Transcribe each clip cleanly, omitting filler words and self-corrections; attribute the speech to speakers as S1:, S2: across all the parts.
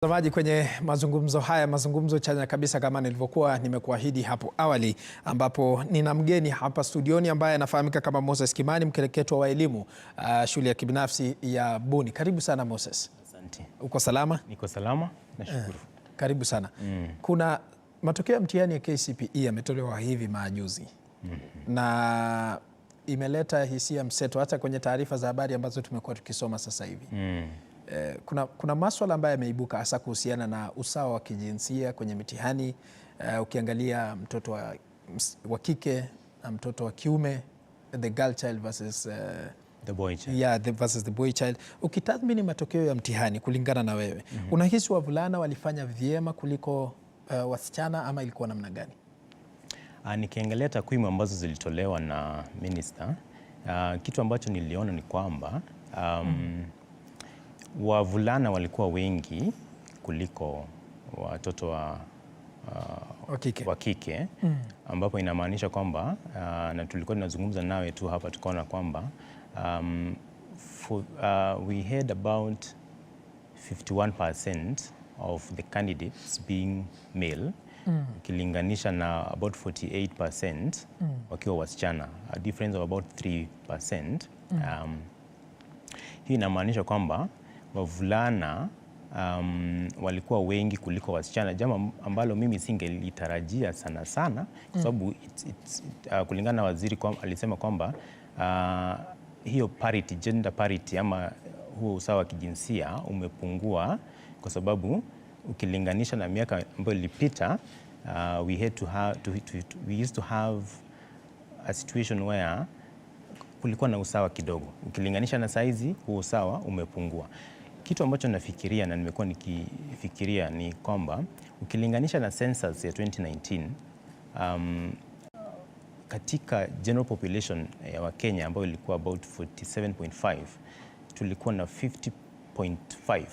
S1: Mtazamaji, kwenye mazungumzo chanya kabisa kama nilivyokuwa nimekuahidi hapo awali, ambapo nina mgeni hapa studioni ambaye anafahamika kama Moses Kimani, mkereketwa wa elimu shule ya kibinafsi ya Buni. Karibu sana Moses.
S2: Asante.
S1: Uko salama?
S2: Niko salama, nashukuru.
S1: Karibu sana. Kuna matokeo ya mtihani ya KCPE yametolewa hivi majuzi. Na imeleta hisia mseto hata kwenye taarifa za habari ambazo tumekuwa tukisoma sasa hivi. Kuna maswala ambayo yameibuka hasa kuhusiana na usawa wa kijinsia kwenye mitihani. Ukiangalia mtoto wa kike na mtoto wa kiume, the girl child versus
S2: the boy child.
S1: Yeah, versus the boy child. Ukitathmini matokeo ya mtihani kulingana na wewe, unahisi wavulana walifanya vyema kuliko wasichana ama ilikuwa namna gani?
S2: Nikiangalia takwimu ambazo zilitolewa na minister, kitu ambacho niliona ni kwamba wavulana walikuwa wengi kuliko watoto wa kike, ambapo inamaanisha kwamba na tulikuwa tunazungumza nawe tu hapa tukaona kwamba we had about 51% of the candidates being male, ukilinganisha na about 48% wakiwa wasichana, a difference of about 3%. Hii inamaanisha kwamba wavulana walikuwa wengi kuliko wasichana, jambo ambalo mimi singelitarajia sana kwa sababu kulingana na waziri alisema kwamba hiyo parity, gender parity ama huo usawa wa kijinsia umepungua kwa sababu ukilinganisha na miaka ambayo ilipita, we used to have a situation where kulikuwa na usawa kidogo. Ukilinganisha na saizi huo usawa umepungua. Kitu ambacho nafikiria na nimekuwa nikifikiria ni kwamba ukilinganisha na census ya 2019, katika general population ya Wakenya ambayo ilikuwa about 47.5, tulikuwa na 50.5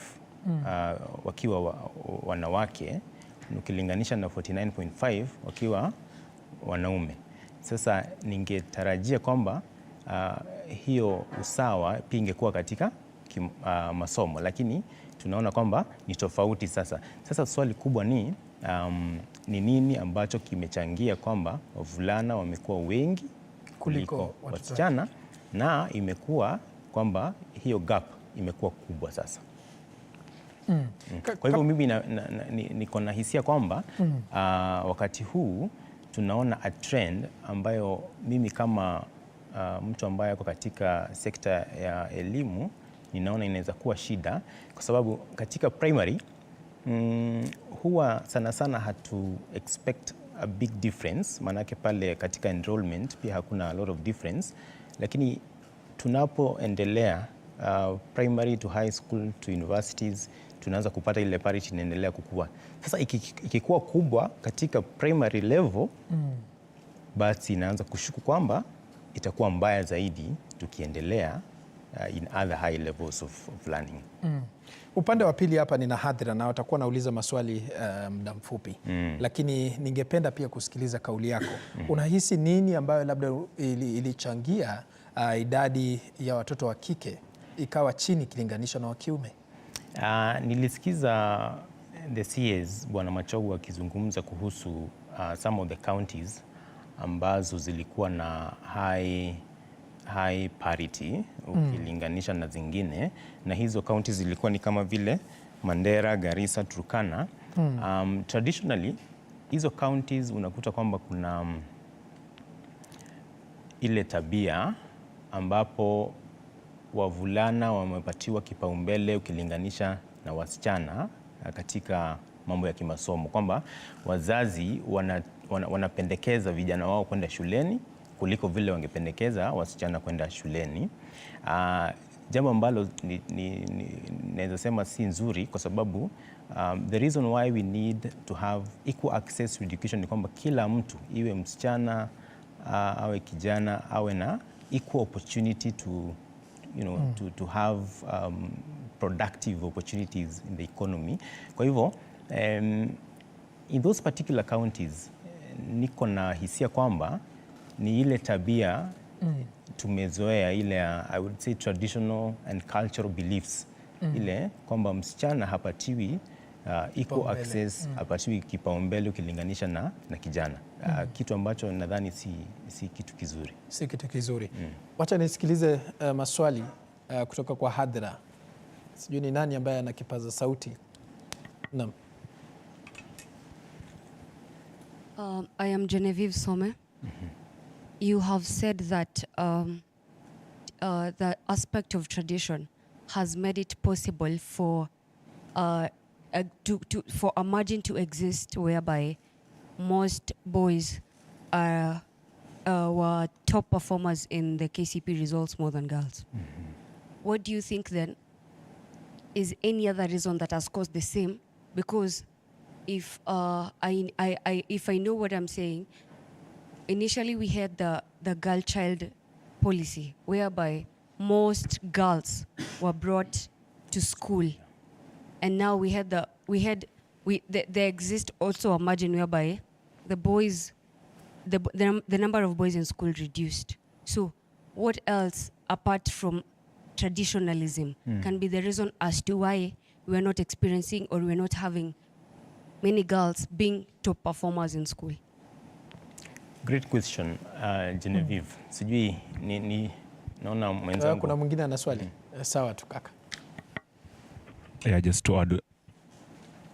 S2: wakiwa wanawake, ukilinganisha na 49.5 wakiwa wanaume. Sasa ningetarajia kwamba hiyo usawa pia ingekuwa katika masomo, lakini tunaona kwamba ni tofauti sasa. Sasa swali kubwa ni nini ambacho kimechangia kwamba wavulana wamekuwa wengi kuliko wasichana, na imekuwa kwamba hiyo gap imekuwa kubwa sasa. Kwa hivyo mimi niko na hisia kwamba wakati huu tunaona a trend ambayo mimi kama mtu ambaye ako katika sekta ya elimu ninaona inaweza kuwa shida, kwa sababu katika primary huwa sana hatu expect a big difference, maanake pale katika enrollment pia hakuna a lot of difference, lakini tunapoendelea primary to high school to universities tunaanza kupata ile parity inaendelea kukua. Sasa ikikuwa kubwa katika primary level, basi inaanza kushuku kwamba itakuwa mbaya zaidi tukiendelea in other high levels of learning.
S1: Upande wa pili hapa nina hadhira na watakuwa nauliza maswali muda mfupi, lakini ningependa pia kusikiliza kauli yako. Unahisi nini ambayo labda ilichangia idadi ya watoto wa kike ikawa chini ikilinganishwa na wa kiume?
S2: Nilisikiza the CS Bwana Machogu akizungumza kuhusu some of the counties ambazo zilikuwa na high parity ukilinganisha na zingine, na hizo counties zilikuwa ni kama vile Mandera, Garissa, Turkana. Traditionally hizo counties unakuta kwamba kuna ile tabia ambapo wavulana wamepatiwa kipaumbele ukilinganisha na wasichana katika mambo ya kimasomo, kwamba wazazi wanapendekeza vijana wao kwenda shuleni kuliko vile wangependekeza wasichana kwenda shuleni. Jambo ambalo naweza sema si nzuri, kwa sababu the reason why we need to have equal access to education ni kwamba kila mtu, iwe msichana awe kijana, awe na equal opportunity to to have productive opportunities in the economy. Kwa hivyo in those particular counties niko na hisia kwamba ni ile tabia tumezoea, ile I would say traditional and cultural beliefs, ile kwamba msichana hapatiwi equal access apatiwi kipaumbele ukilinganisha na kijana. Kitu ambacho nadhani si kitu kizuri.
S1: Si kitu kizuri. Wacha nisikilize maswali kutoka kwa hadhira. Sijui ni nani ambaye ana kipaza sauti. Naam.
S3: I am Genevieve Some. You have said that the aspect of tradition has made it possible for for a margin to exist whereby most boys were top performers in the KCP results more than girls. What do you think then is any other reason that has caused the same? Because if if I know what I'm saying, initially we had the girl child policy whereby most girls were brought to school, and now there exists also a margin whereby the boys, the number of boys in school reduced. So what else apart from traditionalism can be the reason as to why we're not experiencing or we're not having many girls being top performers in school?
S2: Great question, Genevieve. Sijui naona mwenzangu.
S1: Kuna mwingine ana swali. Sawa tu kaka.
S4: Yeah, just to add,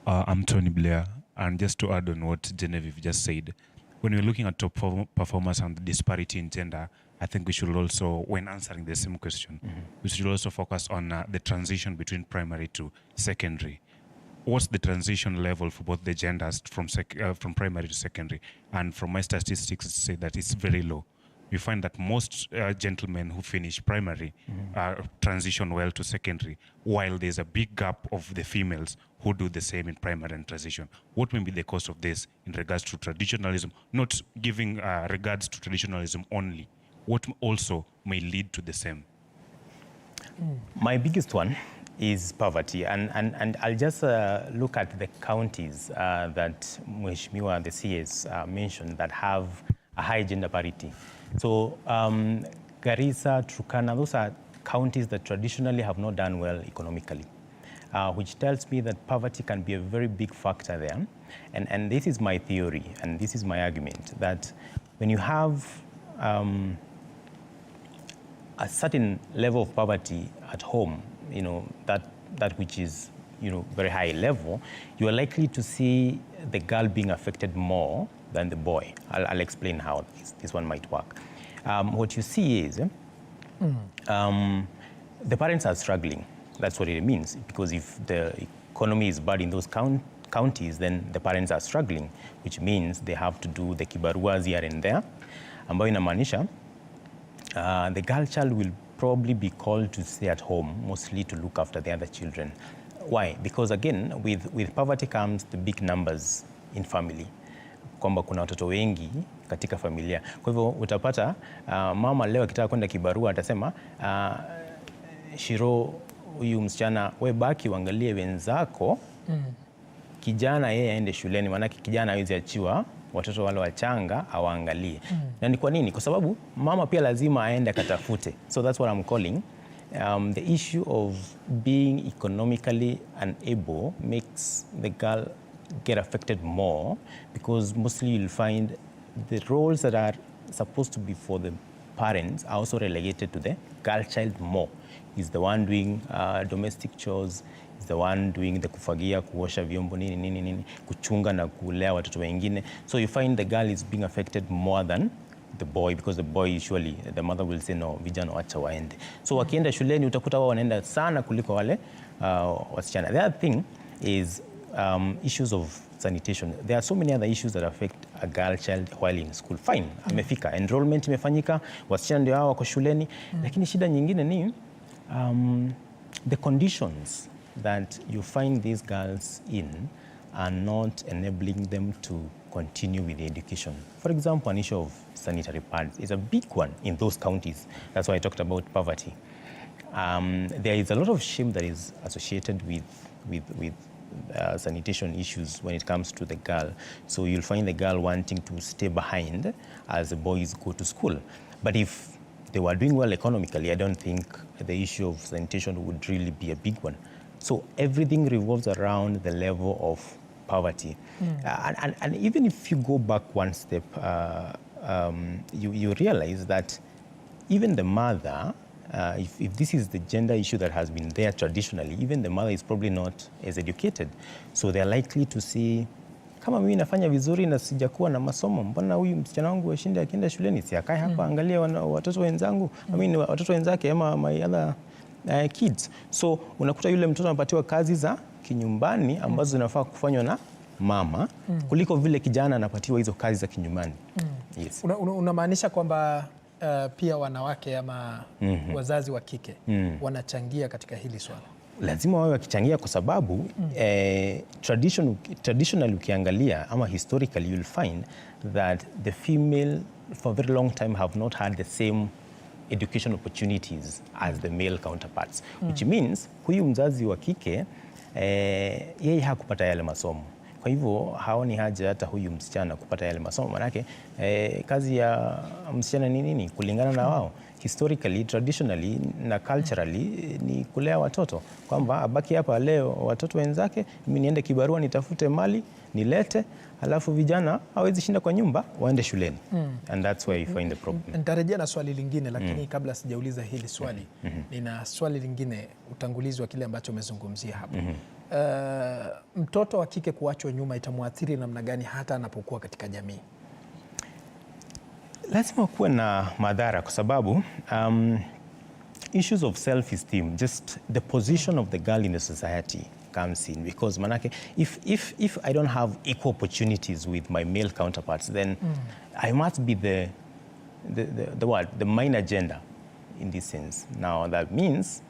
S4: I'm Tony Blair, and just to add on what Genevieve just said, when we're looking at top performers and the disparity in gender, I think we should also, when answering the same question, we should also focus on the transition between primary to secondary. What's the transition level for both the genders from primary to secondary? And from my statistics, say that it's very low. We find that most gentlemen who finish primary transition well to secondary, while there's a big gap of the females who do the same in primary and transition. What may be the cause of this in regards to traditionalism? Not giving regards to traditionalism only. What also may lead to the same?
S2: My biggest one is poverty, and I'll just look at the counties that Mheshimiwa the CS mentioned that have a high gender parity. So Garissa, Turkana, those are counties that traditionally have not done well economically, which tells me that poverty can be a very big factor there. And this is my theory, and this is my argument, that when you have a certain level of poverty at home, that which is, very high level, you are likely to see the girl being affected more than the boy. I'll explain how this one might work. What you see is the parents are struggling. That's what it means, because if the economy is bad in those counties, then the parents are struggling, which means they have to do the kibaruas here and there, ambayo inamaanisha the girl child will probably be called to stay at home, mostly to look after the other children. Why? Because again, with poverty comes the big numbers in family, kwamba kuna watoto wengi katika familia. Kwa hivyo utapata mama leo akitaka kwenda kibarua atasema Shiro, huyu msichana we baki uangalie wenzako, kijana yeye aende shuleni, maana kijana hawezi achiwa watoto wale wachanga awaangalie. Na ni kwa nini? Kwa sababu mama pia lazima aende akatafute. So that's what I'm calling the issue of being economically unable makes the girl get affected more, because mostly you'll find the roles that are supposed to be for the parents are also relegated to the girl child more. He's the one doing domestic chores, he's the one doing the kufagia, kuosha vyombo, nini, kuchunga na kulea watoto wengine. So you find the girl is being affected more than the boy, because the boy usually, the mother will say no, vijana wacha waende. So wakienda shuleni utakuta wao wanaenda sana kuliko wale wasichana. The other thing is issues of sanitation. There are so many other issues that affect a girl child while in school. Fine, amefika, enrollment imefanyika, wasichana ndio hao wako shuleni, lakini shida nyingine ni the conditions that you find these girls in are not enabling them to continue with the education. For example, an issue of sanitary pads is a big one in those counties. That's why I talked about poverty. There is a lot of shame that is associated with sanitation issues when it comes to the girl. So you'll find the girl wanting to stay behind as the boys go to school. But if they were doing well economically, I don't think the issue of sanitation would really be a big one. So everything revolves around the level of poverty. And even if you go back one step, you realize that even the mother, if this is the gender issue that has been there traditionally, even the mother is probably not as educated. So they're likely to see, kama mimi nafanya vizuri na sijakuwa na masomo, mbona huyu msichana wangu ashinde akienda shuleni, si akae hapa angalia watoto wenzangu, watoto wenzake ama my other kids. So unakuta yule mtoto anapatiwa kazi za kinyumbani ambazo zinafaa kufanywa na mama kuliko vile kijana anapatiwa hizo kazi za kinyumbani. Yes.
S1: Unamaanisha kwamba pia wanawake ama wazazi wa kike wanachangia katika hili swala?
S2: Lazima wawe wakichangia kwa sababu traditionally ukiangalia ama historically you'll find that the female for a very long time have not had the same education opportunities as the male counterparts, which means huyu mzazi wa kike yeye hakupata yale masomo. Kwa hivyo haoni haja hata huyu msichana kupata yale masomo, manake kazi ya msichana ni nini kulingana na wao historically, traditionally na culturally ni kulea watoto, kwamba abaki hapa leo watoto wenzake, mimi niende kibarua nitafute mali nilete, alafu vijana hawezi shinda kwa nyumba waende shuleni. And that's where you find the problem.
S1: Nitarejea na swali lingine, lakini kabla sijauliza hili swali nina swali lingine, utangulizi wa kile ambacho umezungumzia hapo. Mtoto wa kike kuachwa nyuma itamwathiri namna gani hata anapokuwa katika jamii?
S2: Lazima kuwe na madhara kwa sababu issues of self-esteem, just the position of the girl in the society comes in, because manake if I don't have equal opportunities with my male counterparts, then I must be the main agenda in this sense. Now that means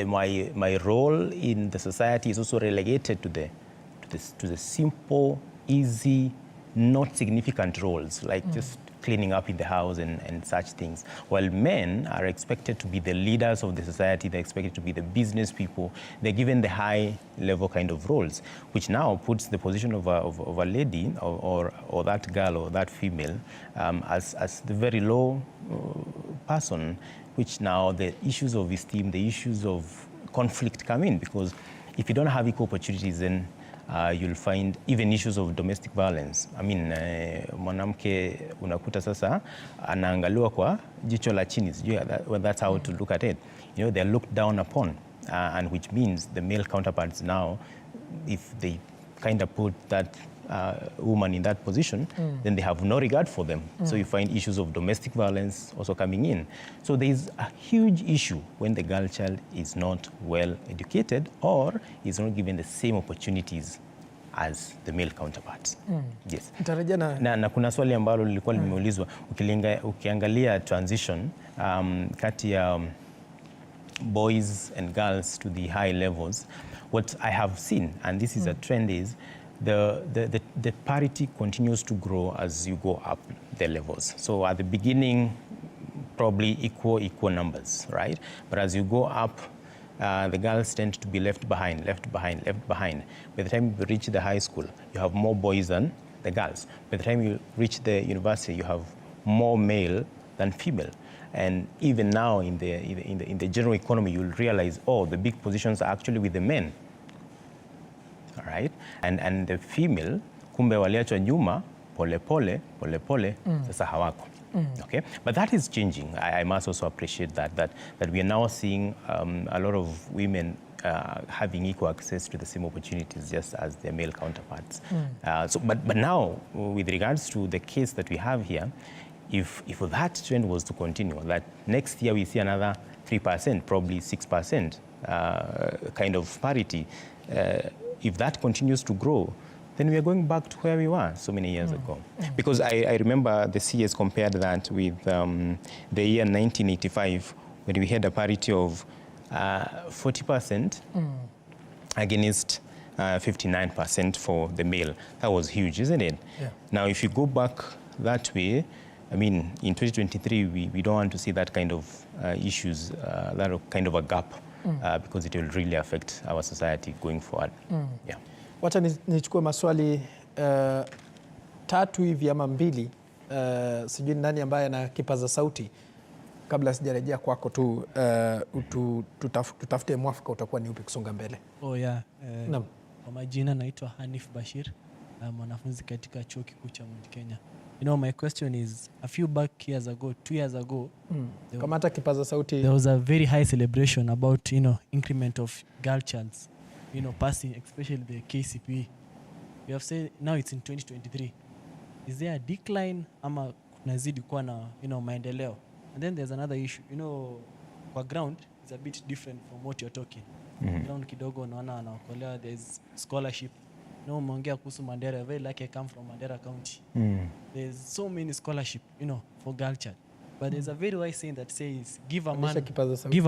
S2: my role in the society is also relegated to the simple, easy, not significant roles, like just cleaning up in the house and such things. While men are expected to be the leaders of the society, they're expected to be the business people, they're given the high level kind of roles, which now puts the position of a lady or that girl or that female as the very low person, which now the issues of esteem, the issues of conflict come in, because if you don't have equal opportunities, then you'll find even issues of domestic violence. I mean, mwanamke unakuta sasa anaangaliwa kwa jicho la chini, that's how to look at it. You know, they're looked down upon, and which means the male counterparts now, if they kind of put that woman in that position, then they have no regard for them. So you find issues of domestic violence also coming in. So there is a huge issue when the girl child is not well educated or is not given the same opportunities as the male counterparts. Yes. Na kuna swali ambalo lilikuwa limeulizwa, ukiangalia transition kati ya boys and girls to the high levels, what I have seen, and this is a trend, is the parity continues to grow as you go up the levels. So at the beginning, probably equal numbers, right? But as you go up, the girls tend to be left behind. By the time you reach the high school, you have more boys than the girls. By the time you reach the university, you have more male than female. And even now in the general economy, you'll realize, oh, the big positions are actually with the men. All right? And the female, kumbe waliachwa nyuma, pole pole, sasa hawako. Okay? But that is changing. I must also appreciate that we are now seeing a lot of women having equal access to the same opportunities just as their male counterparts. But now, with regards to the case that we have here, if that trend was to continue, that next year we see another 3%, probably 6% kind of parity, if that continues to grow, then we are going back to where we were so many years ago. Because I remember the CS compared that with the year 1985, when we had a parity of 40% against 59% for the male. That was huge, isn't it? Yeah. Now, if you go back that way, I mean, in 2023, we don't want to see that kind of issues, that kind of a gap, because it will really affect our society going forward. Yeah.
S1: Wacha nichukue maswali tatu hivi ama mbili, sijui nani ambaye ana kipaza sauti. kabla sijarejea kwako tu, tutafute mwafaka utakuwa ni upi kusonga mbele.
S5: Naam. Kwa majina naitwa Hanif Bashir, mwanafunzi katika chuo kikuu cha Mount Kenya. My question is, a few back years ago, 2 years ago,
S1: Kama hata kipaza sauti,
S5: there was a very high celebration about, increment of girl childs, passing, especially the KCPE. We have said now it's in 2023. Is there a decline ama kunazidi kuwa na, maendeleo? And then there's another issue, kwa ground is a bit different from what you're talking. Ground kidogo naona anaokolewa, there's scholarship. Umeongea kuhusu Mandera, very lucky I come from Mandera County. There's so many scholarship, for girl child. But there's a very wise saying that says, give a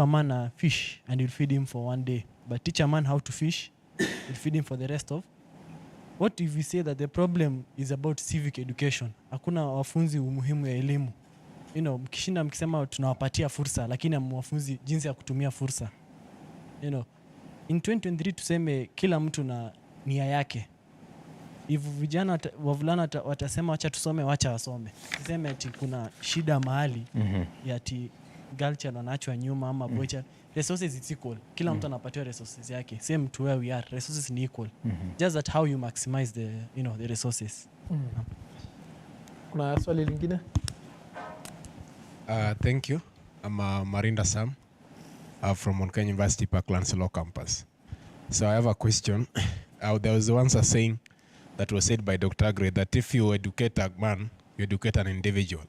S5: man a fish and you'll feed him for 1 day. But teach a man how to fish, you'll feed him for the rest of. What if we say that the problem is about civic education? Hakuna wafunzi umuhimu ya elimu. Mkishinda mkisema tunawapatia fursa, lakini hamwafunzi jinsi ya kutumia fursa. In 2023 tuseme kila mtu na nia yake. If vijana wavulana watasema wacha tusome, wacha wasome. Tuseme ati kuna shida mahali ya ati girl child wanaachwa nyuma ama boy child. Resources is equal. Kila mtu anapatiwa resources yake. Same to where we are. Resources ni equal. Just that how you maximize the resources.
S1: kuna swali lingine?
S6: Thank you. I'm Marinda Sam from Mount Kenya University Parklands Law Campus. So I have a question. There was once a saying that was said by Dr. Agre that if you educate a man, you educate an individual.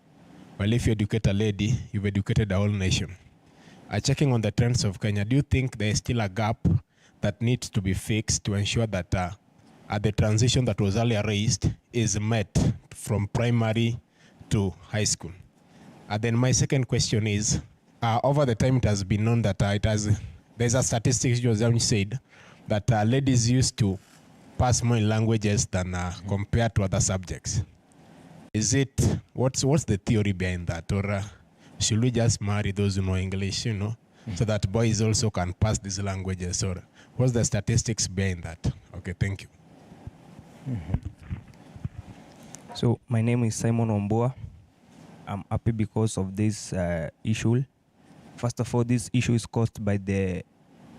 S6: While if you educate a lady, you've educated a whole nation. Checking on the trends of Kenya, do you think there is still a gap that needs to be fixed to ensure that the transition that was earlier raised is met from primary to high school? Then my second question is, over the time it has been known that there's a statistic you said that ladies used to pass more in languages than compared to other subjects. Is it, what's the theory behind that? Or should we just marry those who know English, so that boys also can pass these languages? Or what's the statistics behind that? Okay, thank you.
S7: So my name is Simon Omboa. I'm happy because of this issue. First of all, this issue is caused by the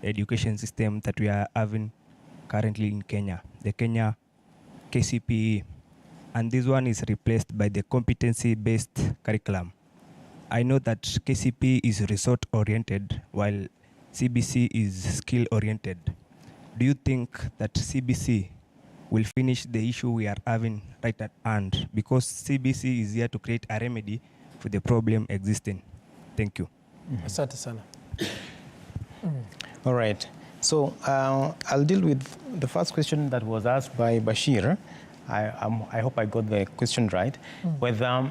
S7: education system that we are having currently in Kenya, the Kenya KCPE. And this one is replaced by the competency-based curriculum. I know that KCPE is result-oriented while CBC is skill-oriented. Do you think that CBC will finish the issue we are having right at hand? Because CBC is here to create a remedy for the problem existing. Thank you.
S1: Asante sana.
S2: All right. So I'll deal with the first question that was asked by Bashir. I hope I got the question right. Whether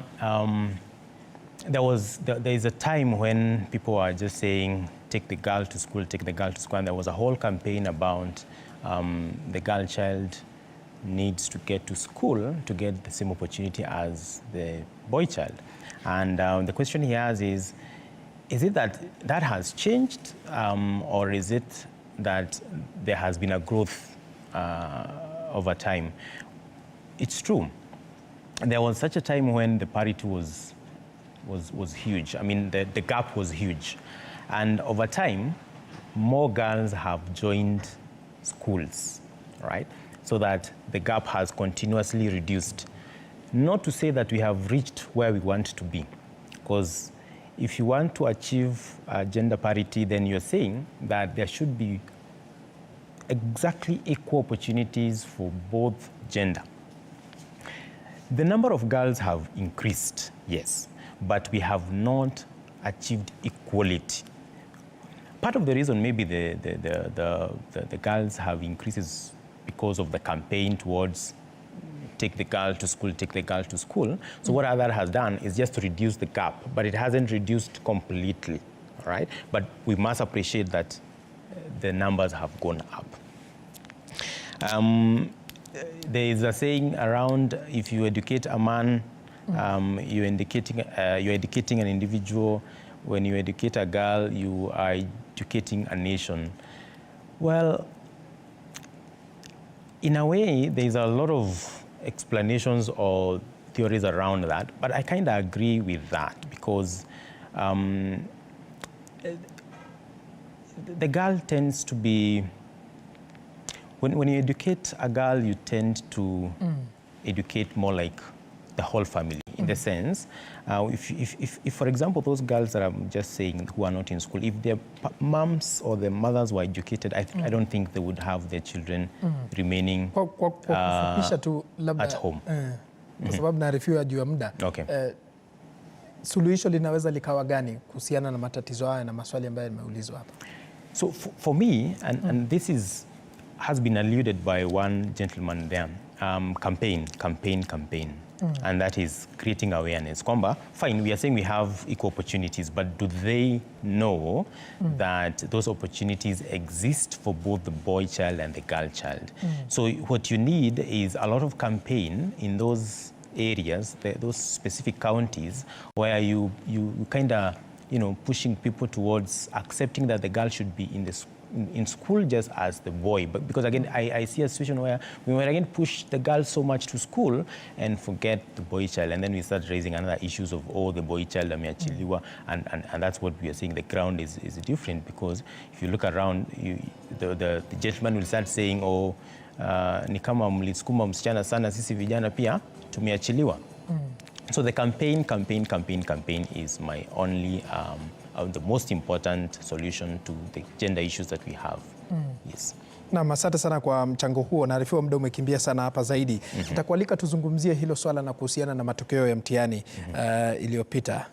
S2: there is a time when people are just saying, take the girl to school, take the girl to school. And there was a whole campaign about the girl child needs to get to school to get the same opportunity as the boy child. And the question he has is it that has changed, or is it that there has been a growth over time? It's true. There was such a time when the parity was huge. I mean, the gap was huge. And over time, more girls have joined schools, right? So that the gap has continuously reduced. Not to say that we have reached where we want to be, because if you want to achieve gender parity, then you're saying that there should be exactly equal opportunities for both gender. The number of girls have increased, yes, but we have not achieved equality. Part of the reason maybe the girls have increased is because of the campaign towards take the girl to school, take the girl to school. So what Aadhaar has done is just to reduce the gap, but it hasn't reduced completely, all right? But we must appreciate that the numbers have gone up. There is a saying around, if you educate a man, you're educating an individual. When you educate a girl, you are educating a nation. Well, in a way, there's a lot of explanations or theories around that, but I kind of agree with that because the girl tends to be, when you educate a girl, you tend to educate more like the whole family, in the sense, if, for example, those girls that I'm just saying who are not in school, if their moms or their mothers were educated, I don't think they would have their children remaining at home.
S1: Kwa sababu naarifiwa juu ya muda.
S2: Okay.
S1: Suluhisho linaweza likawa gani kuhusiana na matatizo haya na maswali ambayo nimeulizwa hapa?
S2: So for me, and this has been alluded by one gentleman there, campaign. And that is creating awareness. Kwamba, fine, we are saying we have equal opportunities, but do they know that those opportunities exist for both the boy child and the girl child? So what you need is a lot of campaign in those areas, those specific counties, where you kind of, pushing people towards accepting that the girl should be in school just as the boy. But because again, I see a situation where we might again push the girl so much to school and forget the boy child, and then we start raising another issues of, oh, the boy child ameachiliwa, and that's what we are saying. The ground is different, because if you look around, the gentleman will start saying, oh, ni kama mlisukuma msichana sana, sisi vijana pia tumeachiliwa. So the campaign is my only, the most important solution to the gender issues that we have. Yes.
S1: Na asante sana kwa mchango huo. Naarifiwa muda umekimbia sana hapa zaidi. Nitakualika tuzungumzie hilo swala na kuhusiana na matokeo ya mtihani iliyopita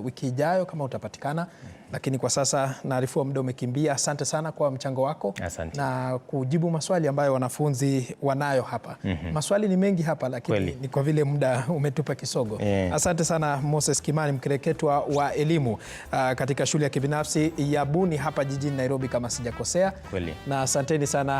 S1: wiki ijayo kama utapatikana. Lakini kwa sasa naarifiwa muda umekimbia. Asante sana kwa mchango wako.
S2: Asante.
S1: Na kujibu maswali ambayo wanafunzi wanayo hapa. Maswali ni mengi hapa, lakini ni kwa vile muda umetupa kisogo. Asante sana Moses Kimani, mkereketwa wa elimu katika shule ya kibinafsi ya Buni hapa jijini Nairobi kama sijakosea.
S2: Kweli.
S1: Na asanteni sana